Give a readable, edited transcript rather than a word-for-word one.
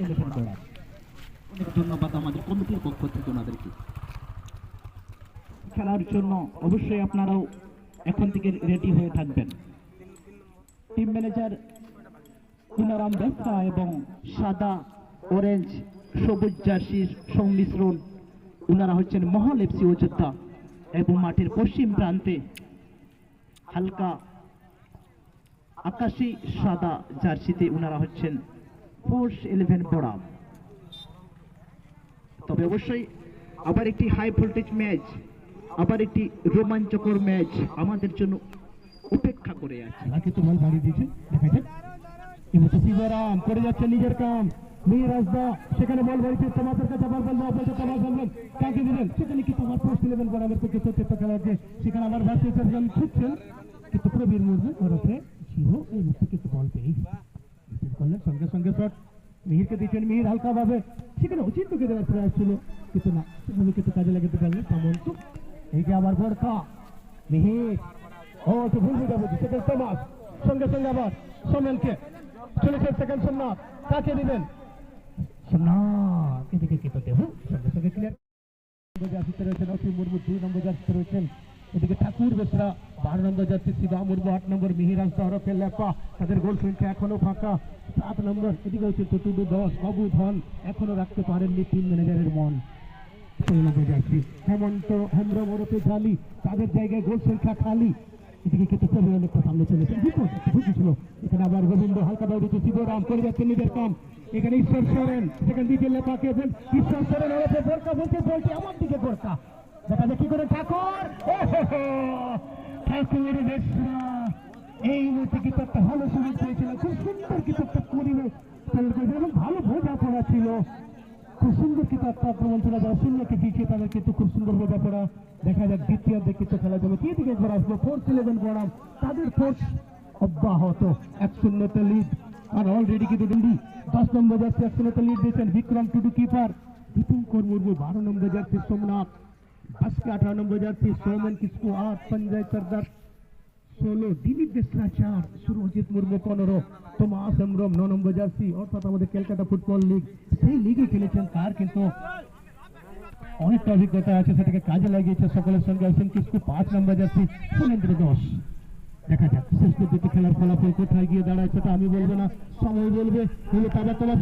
11 করা। অনেক ধন্যবাদ আমাদের কমিটির পক্ষ থেকে ওনাদেরকে। খেলার জন্য অবশ্যই আপনারাও এখন থেকে রেডি হয়ে থাকবেন। টিম ম্যানেজার কুনারাম বেসরা এবং সাদা অরেঞ্জ সবুজ জার্সির সংমিশ্রণ, ওনারা হচ্ছেন মহল এফসি অযোধ্যা এবং মাঠের পশ্চিম প্রান্তে হালকা আকাশী সাদা জার্সিতে ওনারা হচ্ছেন ফোর্স 11 বড়া। তবে অবশ্যই আবার একটি হাই ভোল্টেজ ম্যাচ, আবার একটি রোমাঞ্চকর ম্যাচ আমাদের জন্য অপেক্ষা করে আছে। কিন্তু বল বাড়িয়ে দিয়েছে, দেখা যাক। এবার শিবরাম করে যাচ্ছে নিজের কাম। মিরাজদা সেখানে বল বাড়িতে তোমাদের কাছে বল বল অপেক্ষা তোমার বলবেন কাকে দিবেন, সেখানে কি তোমার ফোর্স 11 বরাবর থেকে সত্যি খেলার যে সেখানে আমার ভার্সেস জন ছুটছেন, কিন্তু প্রবীর মুর্মু ওর উপরে ছিল। এই মুহূর্তে কিন্তু বল পেয়ে করলেন, সঙ্গে সঙ্গে শট মিহিরকে দিচ্ছেন। মিহির হালকা ভাবে সেখানে অচিন্তকে দেওয়ার প্রয়াস ছিল, কিন্তু না, সেভাবে কিন্তু কাজে লাগাতে পারলেন সামন্ত। এই যে আবার বড়কা মিহির, ও তো ভুলবে যাবো সেকেন্ড সমাজ, সঙ্গে সঙ্গে আবার সোমেনকে চলেছেন সেকেন্ড সোমনাথ, কাকে দিবেন সোমনাথ, এদিকে কিন্তু দেব সঙ্গে সঙ্গে ক্লিয়ার। জার্সিতে রয়েছেন অসীম মুর্মু, 2 নম্বর জার্সিতে রয়েছেন এদিকে ঠাকুর বেসরা, 12 নম্বর জার্সি শিবা মুর্মু, 8 নম্বর মিহিরাজ হরফে লেপা, তাদের গোল সংখ্যা এখনো ফাঁকা। 7 নম্বর এদিকে হচ্ছে টুটু 10 বাবু ধন, এখনো রাখতে পারেননি টিম ম্যানেজারের মন। 16 নম্বর জার্সি হেমন্ত হেমব্রম ওরফে জালি, তাদের জায়গায় গোল সংখ্যা খালি। এদিকে কিন্তু প্রবীর অনেকটা সামনে চলেছে, বুঝেছিল। এখানে আবার গোবিন্দ হালকা দৌড়িতে শিবরাম করে যাচ্ছে নিজের কাম। এখানে ঈশ্বর সরেন, সেখানে দিকে লেপাকে ঈশ্বর সরেন ওরফে বোরকা বলছে বলছে আমার দিকে বোরকা, দেখা যায় কি করে ঠাকুর, ঠাকুর বেসরা এই মুহূর্তে কিন্তু একটা ভালো সুযোগ পেয়েছিল, খুব সুন্দর কিন্তু একটা পরিবেশ এবং ভালো বোঝাপড়া ছিল, খুব সুন্দর কিন্তু একটা আক্রমণ ছিল। যারা শূন্যকে পিছিয়ে তাদের কিন্তু খুব সুন্দর বোঝাপড়া। দেখা যাক দ্বিতীয়ার্ধে কিন্তু খেলা যাবে কি দিকে একবার আসলো ফোর্স 11 বনাম, তাদের ফোর্স অব্যাহত 1-0 লিড। আর অলরেডি কিন্তু 10 নম্বর জার্সি 1-0 লিড দিয়েছেন বিক্রম টুডু কিপার, দীপঙ্কর মুর্মু 12 নম্বর জার্সি সোমনাথ, বাসকে 18 নম্বর জার্সি সৌমেন কিসকু 8, সঞ্জয় সর্দার 16, দিলীপ বেসরা 4, সুরজিৎ মুর্মু 15, তোমাস হেমব্রম 9 নম্বর জার্সি। অর্থাৎ আমাদের ক্যালকাটা ফুটবল লিগ, সেই লিগে খেলেছেন, তার কিন্তু অনেকটা অভিজ্ঞতা আছে, সেটাকে কাজে লাগিয়েছে সকলের সঙ্গে। আছেন কিসকু 5 নম্বর জার্সি সুরেন্দ্র 10। দেখা যাক শেষ পর্যন্ত খেলার ফলাফল কোথায় গিয়ে দাঁড়ায় সেটা আমি বলবো না, সময় বলবে। তারা তোমার